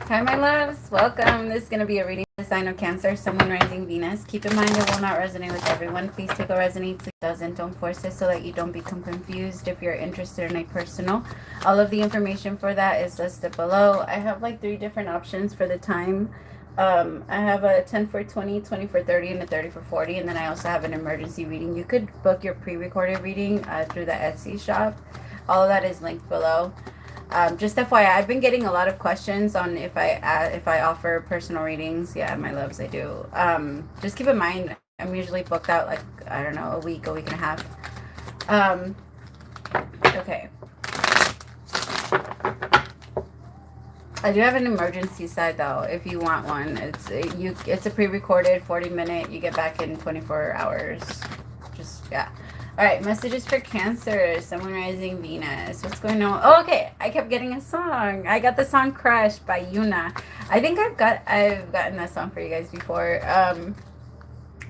Hi, my loves. Welcome. This is going to be a reading for the sign of Cancer, Sun, Moon, Rising, Venus. Keep in mind it will not resonate with everyone. Please take what resonates. It doesn't. Don't force it so that you don't become confused if you're interested in a personal. All of the information for that is listed below. I have like 3 different options for the time. I have a 10 for 20, 20 for 30, and a 30 for 40. And then I also have an emergency reading. You could book your pre-recorded reading through the Etsy shop. All of that is linked below. Just FYI, I've been getting a lot of questions on if I offer personal readings. Yeah, my loves, I do. Just keep in mind, I'm usually booked out like, I don't know, a week and a half. Okay. I do have an emergency side though, if you want one. It's a pre-recorded 40-minute. You get back in 24 hours. Just, yeah. All right, messages for Cancer, Sun, Moon, Rising, Venus. What's going on? Oh, okay, I kept getting a song. I got the song "Crush" by Yuna. I think I've gotten that song for you guys before.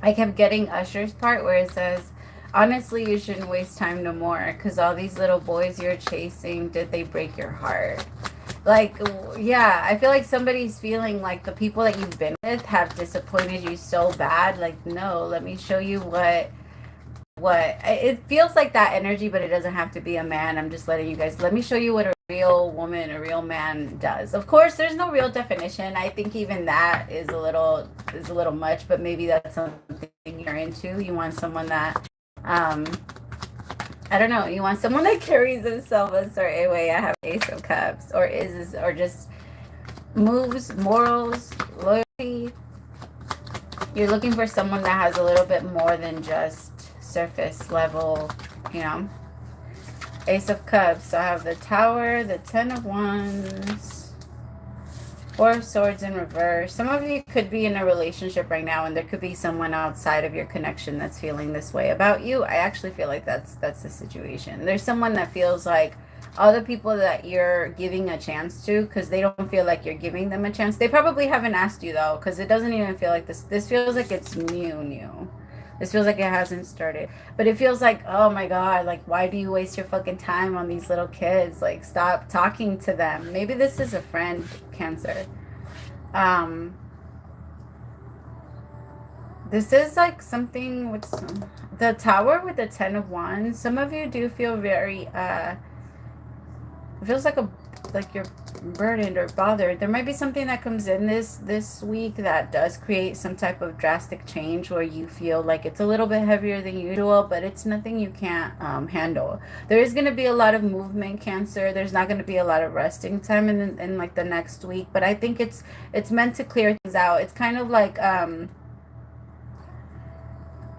I kept getting Usher's part where it says, "Honestly, you shouldn't waste time no more, cause all these little boys you're chasing, did they break your heart?" Like, yeah, I feel like somebody's feeling like the people that you've been with have disappointed you so bad. Like, no, let me show you what it feels like, that energy, but it doesn't have to be a man. I'm just letting you guys, let me show you what a real woman, a real man does. Of course, there's no real definition. I think even that is a little much, but maybe that's something you're into. You want someone that I don't know, you want someone that carries themselves a certain way. I have Ace of Cups, or just moves, morals, loyalty. You're looking for someone that has a little bit more than just surface level, you know. Ace of Cups. So I have the Tower, the 10 of Wands, 4 of Swords in reverse. Some of you could be in a relationship right now, and there could be someone outside of your connection that's feeling this way about you. I actually feel like that's the situation. There's someone that feels like all the people that you're giving a chance to, because they don't feel like you're giving them a chance. They probably haven't asked you though, because it doesn't even feel like this feels like it's new. This feels like it hasn't started. But it feels like, oh my God, like, why do you waste your fucking time on these little kids? Like, stop talking to them. Maybe this is a friend, Cancer. This is like something with the Tower with the 10 of Wands. Some of you do feel very, it feels like you're burdened or bothered. There might be something that comes in this week that does create some type of drastic change where you feel like it's a little bit heavier than usual, but it's nothing you can't handle. There is going to be a lot of movement, Cancer. There's not going to be a lot of resting time in like the next week, but I think it's meant to clear things out. It's kind of like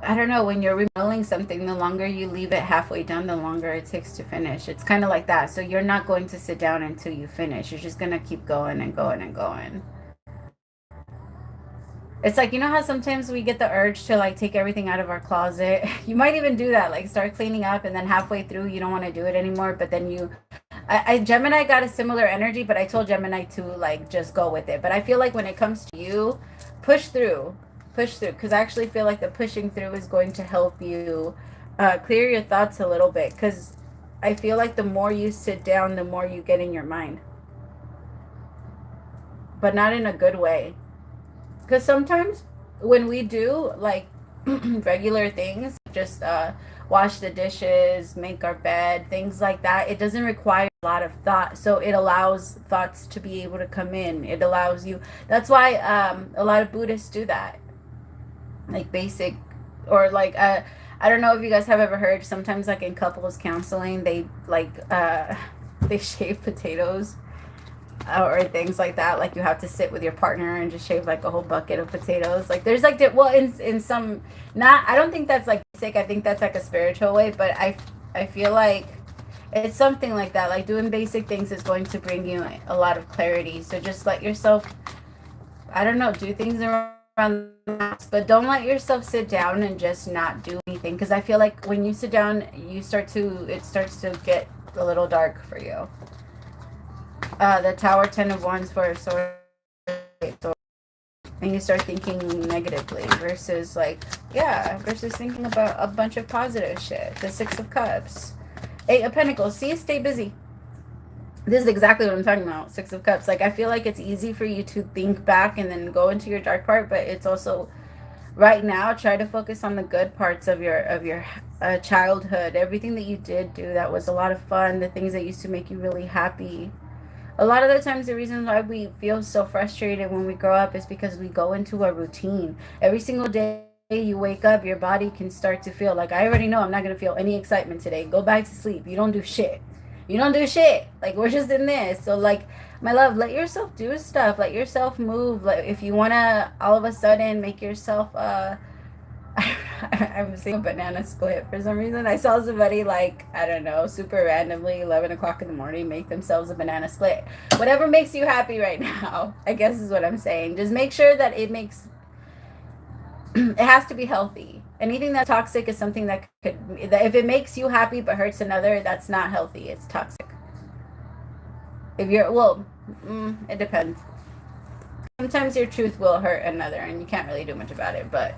I don't know, when you're remodeling something, the longer you leave it halfway done, the longer it takes to finish. It's kind of like that. So you're not going to sit down until you finish. You're just going to keep going and going and going. It's like, you know how sometimes we get the urge to like take everything out of our closet? You might even do that, like start cleaning up, and then halfway through you don't want to do it anymore, but then Gemini got a similar energy, but I told Gemini to like just go with it. But I feel like when it comes to you, push through, because I actually feel like the pushing through is going to help you clear your thoughts a little bit, because I feel like the more you sit down, the more you get in your mind, but not in a good way. Because sometimes when we do like regular things, just wash the dishes, make our bed, things like that, it doesn't require a lot of thought. So it allows thoughts to be able to come in. It allows you, that's why a lot of Buddhists do that. Like basic, or like I don't know if you guys have ever heard, sometimes like in couples counseling, they like they shave potatoes or things like that. Like you have to sit with your partner and just shave like a whole bucket of potatoes. Like there's like well, in some, not, I don't think that's like basic, I think that's like a spiritual way, but I feel like it's something like that. Like doing basic things is going to bring you a lot of clarity. So just let yourself, I don't know, do things around, but don't let yourself sit down and just not do anything, because I feel like when you sit down, it starts to get a little dark for you. The Tower, 10 of Wands, 4 of Swords, and you start thinking negatively versus thinking about a bunch of positive shit. The 6 of Cups, 8 of Pentacles. See, stay busy. This is exactly what I'm talking about. Six of Cups. Like, I feel like it's easy for you to think back and then go into your dark part, but it's also right now, try to focus on the good parts of your childhood, everything that you did do that was a lot of fun, the things that used to make you really happy. A lot of the times, the reason why we feel so frustrated when we grow up is because we go into a routine. Every single day you wake up, your body can start to feel like, I already know I'm not going to feel any excitement today. Go back to sleep. You don't do shit. You don't do shit. Like, we're just in this. So, like, my love, let yourself do stuff. Let yourself move. Like, if you want to all of a sudden make yourself I'm seeing a banana split for some reason. I saw somebody, like, I don't know, super randomly 11 o'clock in the morning make themselves a banana split. Whatever makes you happy right now, I guess is what I'm saying. Just make sure that it makes it has to be healthy. Anything that's toxic is something that if it makes you happy but hurts another, that's not healthy. It's toxic. If you're, well, it depends. Sometimes your truth will hurt another and you can't really do much about it, but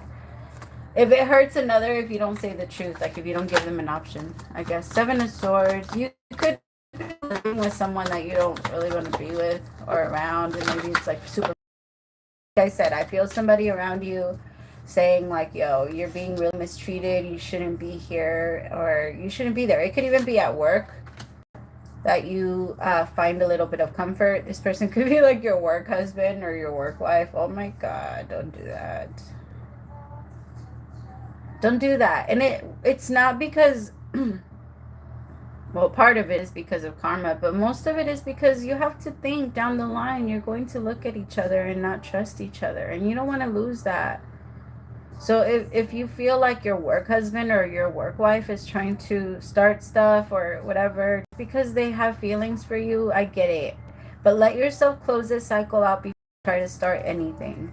if it hurts another, if you don't say the truth, like if you don't give them an option, I guess. Seven of Swords, you could be living with someone that you don't really want to be with or around, and maybe it's like super. Like I said, I feel somebody around you saying like, yo, you're being really mistreated, you shouldn't be here, or you shouldn't be there. It could even be at work that you find a little bit of comfort. This person could be like your work husband or your work wife. Oh my God, don't do that. Don't do that. And it's not because, well, part of it is because of karma, but most of it is because you have to think down the line you're going to look at each other and not trust each other. And you don't want to lose that. So if you feel like your work husband or your work wife is trying to start stuff or whatever, because they have feelings for you, I get it. But let yourself close this cycle out before you try to start anything.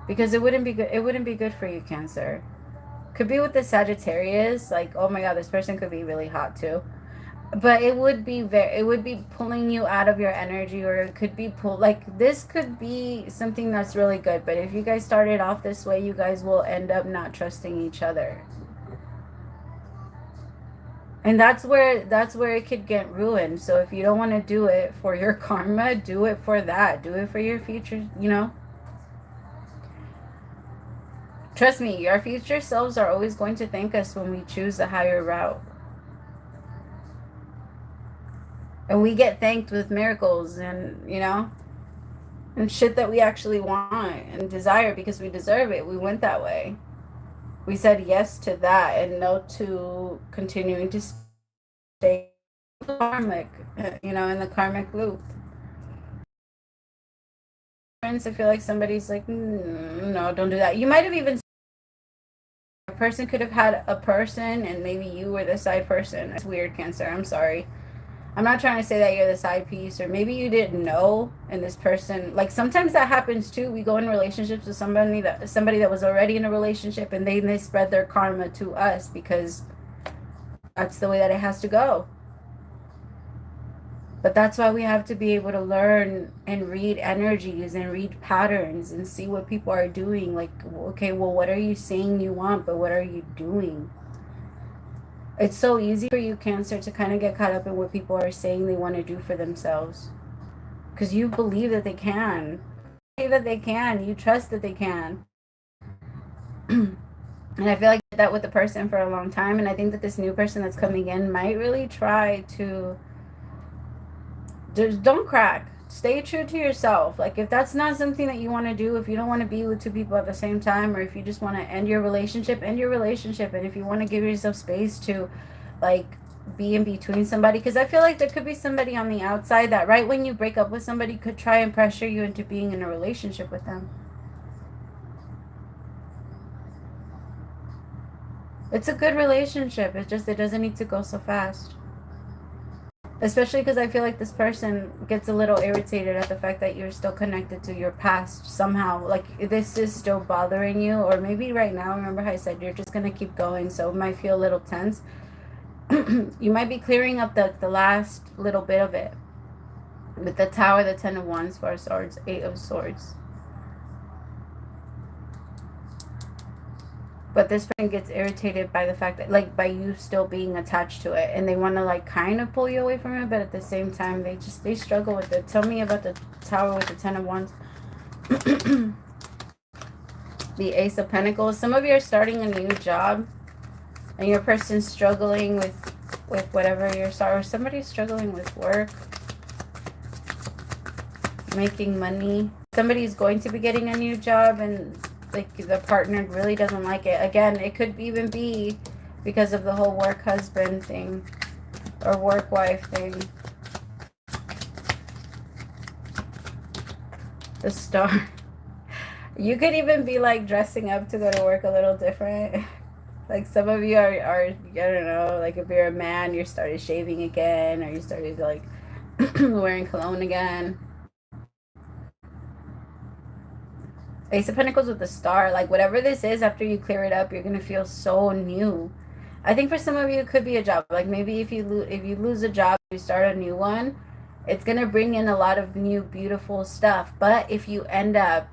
Because it wouldn't be good. It wouldn't be good for you, Cancer. Could be with the Sagittarius, like, oh my God, this person could be really hot too. But it would be pulling you out of your energy, or it could be like, this could be something that's really good. But if you guys started off this way, you guys will end up not trusting each other. And that's where it could get ruined. So if you don't want to do it for your karma, do it for that. Do it for your future, you know? Trust me, our future selves are always going to thank us when we choose a higher route. And we get thanked with miracles and, you know, and shit that we actually want and desire because we deserve it. We went that way. We said yes to that and no to continuing to stay karmic, you know, in the karmic loop. I feel like somebody's like, no, don't do that. You might have even, a person could have had a person and maybe you were the side person. It's weird, Cancer. I'm sorry. I'm not trying to say that you're the side piece, or maybe you didn't know, and this person, like, sometimes that happens too. We go in relationships with somebody that was already in a relationship, and they spread their karma to us because that's the way that it has to go. But that's why we have to be able to learn and read energies and read patterns and see what people are doing. Like, okay, well, what are you saying you want, but what are you doing? It's so easy for you, Cancer, to kind of get caught up in what people are saying they want to do for themselves. Because you believe that they can. You believe that they can. You trust that they can. And I feel like that with the person for a long time. And I think that this new person that's coming in might really try to... Just don't crack. Stay true to yourself. Like, if that's not something that you want to do, if you don't want to be with two people at the same time, or if you just want to end your relationship, end your relationship. And if you want to give yourself space to, like, be in between somebody, because I feel like there could be somebody on the outside that right when you break up with somebody could try and pressure you into being in a relationship with them. It's a good relationship. It's just, it doesn't need to go so fast. Especially because I feel like this person gets a little irritated at the fact that you're still connected to your past somehow. Like, this is still bothering you. Or maybe right now, remember how I said you're just going to keep going. So it might feel a little tense. You might be clearing up the last little bit of it. With the Tower, the Ten of Wands, Four of Swords, Eight of Swords. But this person gets irritated by the fact that, like, by you still being attached to it, and they want to, like, kind of pull you away from it, but at the same time, they struggle with it. Tell me about the Tower with the Ten of Wands. The Ace of Pentacles. Some of you are starting a new job, and your person's struggling with whatever you're starting. Or somebody's struggling with work, making money. Somebody's going to be getting a new job, and like the partner really doesn't like it. Again, it could even be because of the whole work husband thing or work wife thing. The Star. You could even be like dressing up to go to work a little different. Like some of you are I don't know, like if you're a man, you started shaving again, or you started like wearing cologne again. Ace of Pentacles with the Star. Like whatever this is, after you clear it up, you're gonna feel so new. I think for some of you it could be a job. Like maybe if you lose a job, you start a new one, it's gonna bring in a lot of new beautiful stuff. But if you end up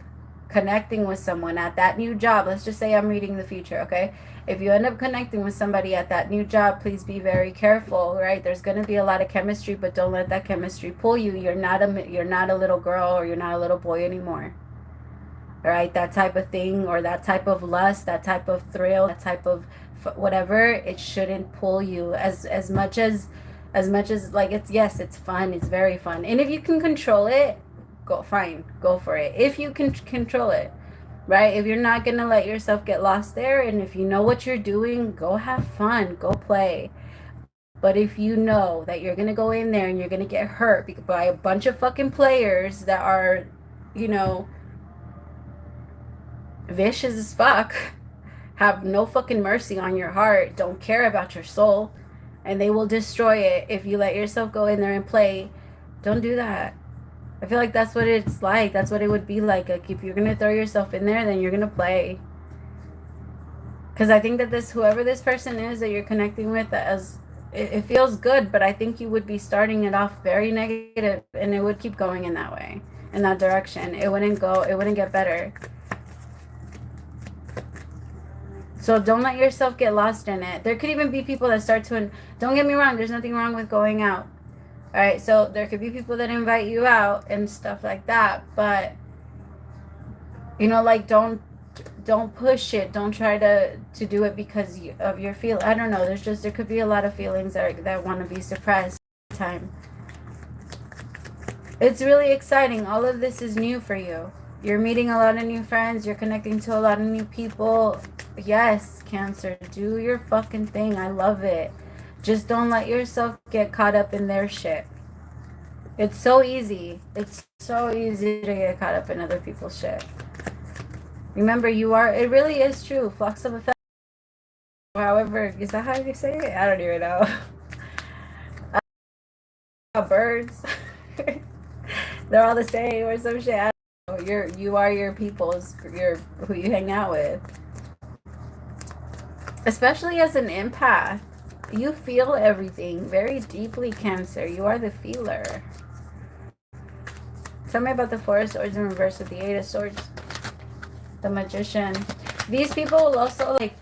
connecting with someone at that new job, let's just say I'm reading the future, okay? If you end up connecting with somebody at that new job, please be very careful, right? There's going to be a lot of chemistry, but don't let that chemistry pull you. You're not a little girl, or you're not a little boy anymore. All right? That type of thing, or that type of lust, that type of thrill, that type of whatever, it shouldn't pull you as much as like it's fun, it's very fun. And if you can control it, go for it. If you can control it, right? If you're not gonna let yourself get lost there, and if you know what you're doing, go have fun, go play. But if you know that you're gonna go in there and you're gonna get hurt by a bunch of fucking players that are, you know, vicious as fuck, have no fucking mercy on your heart, don't care about your soul, and they will destroy it if you let yourself go in there and play, don't do that. I feel like that's what it's like. That's what it would be like. Like if you're gonna throw yourself in there, then you're gonna play. Because I think that whoever this person is that you're connecting with, it feels good, but I think you would be starting it off very negative, and it would keep going in that way, in that direction. It wouldn't get better. So don't let yourself get lost in it. There could even be people that start to, don't get me wrong, there's nothing wrong with going out. All right, so there could be people that invite you out and stuff like that, but you know, like don't push it. Don't try to do it because of your feel. I don't know. There could be a lot of feelings that want to be suppressed at the time. It's really exciting. All of this is new for you. You're meeting a lot of new friends. You're connecting to a lot of new people. Yes, Cancer, do your fucking thing. I love it. Just don't let yourself get caught up in their shit. It's so easy. It's so easy to get caught up in other people's shit. Remember, it really is true. Flux of a feather. However, is that how you say it? I don't even know. Birds. They're all the same or some shit. I don't know. You are your people's, who you hang out with. Especially as an empath. You feel everything very deeply, Cancer. You are the feeler. Tell me about the Four of Swords in reverse with the Eight of Swords. The Magician. These people will also, like,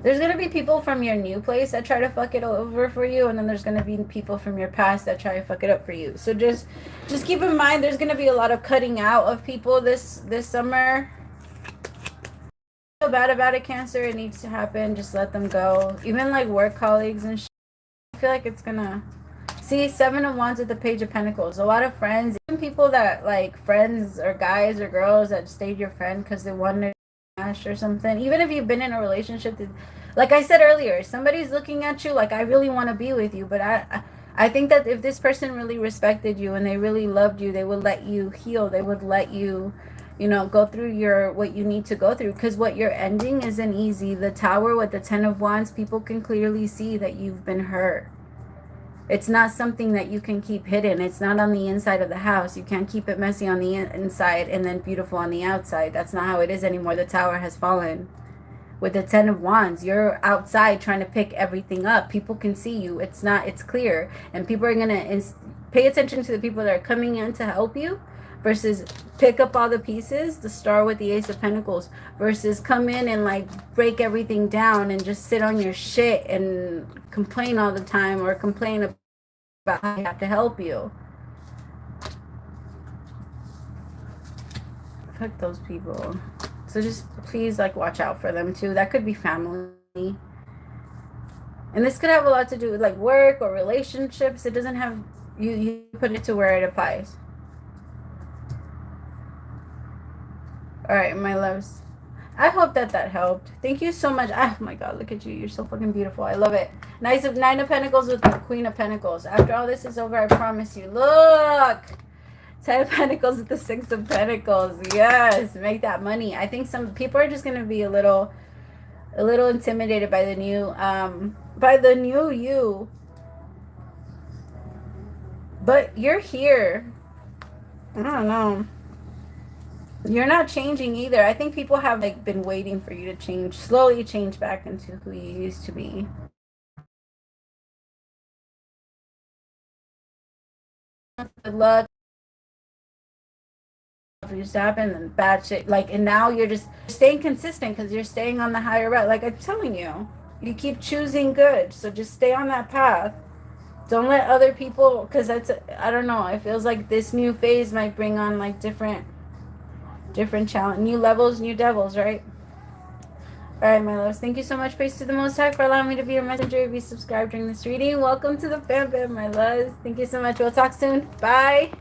there's going to be people from your new place that try to fuck it over for you, and then there's going to be people from your past that try to fuck it up for you. So just keep in mind, there's going to be a lot of cutting out of people this summer. Feel bad about it, Cancer. It needs to happen. Just let them go. Even like work colleagues and shit. I feel like it's gonna see. Seven of Wands with the Page of Pentacles. A lot of friends, even people that like friends or guys or girls that stayed your friend because they wanted to or something. Even if you've been in a relationship that, like I said earlier, somebody's looking at you like, I really want to be with you, but I think that if this person really respected you and they really loved you, they would let you heal. They would let you, you know, go through what you need to go through, because what you're ending isn't easy. The Tower with the Ten of Wands, people can clearly see that you've been hurt. It's not something that you can keep hidden. It's not on the inside of the house. You can't keep it messy on the inside and then beautiful on the outside. That's not how it is anymore. The Tower has fallen. With the Ten of Wands, you're outside trying to pick everything up. People can see you. It's clear. And people are going to pay attention to the people that are coming in to help you versus pick up all the pieces, the Star with the Ace of Pentacles, versus come in and like break everything down and just sit on your shit and complain all the time, or complain about how I have to help you. Fuck those people. So just please like watch out for them too. That could be family. And this could have a lot to do with like work or relationships. It doesn't have, you put it to where it applies. All right, my loves. I hope that helped. Thank you so much. Oh my God, look at you. You're so fucking beautiful. I love it. Nine of Pentacles with the Queen of Pentacles. After all this is over, I promise you. Look. 10 of Pentacles with the 6 of Pentacles. Yes, make that money. I think some people are just going to be a little intimidated by the new you. But you're here. I don't know. You're not changing either. I think people have like been waiting for you to change, slowly change back into who you used to be. Good luck. Used to happen and bad shit, like, and now you're just staying consistent because you're staying on the higher route. Like I'm telling you, you keep choosing good, so just stay on that path. Don't let other people, because that's, I don't know, it feels like this new phase might bring on like different challenge, new levels, new devils, right? All right, my loves, thank you so much. Praise to the Most High for allowing me to be your messenger. If you subscribe during this reading, welcome to the fam bam, my loves. Thank you so much. We'll talk soon. Bye.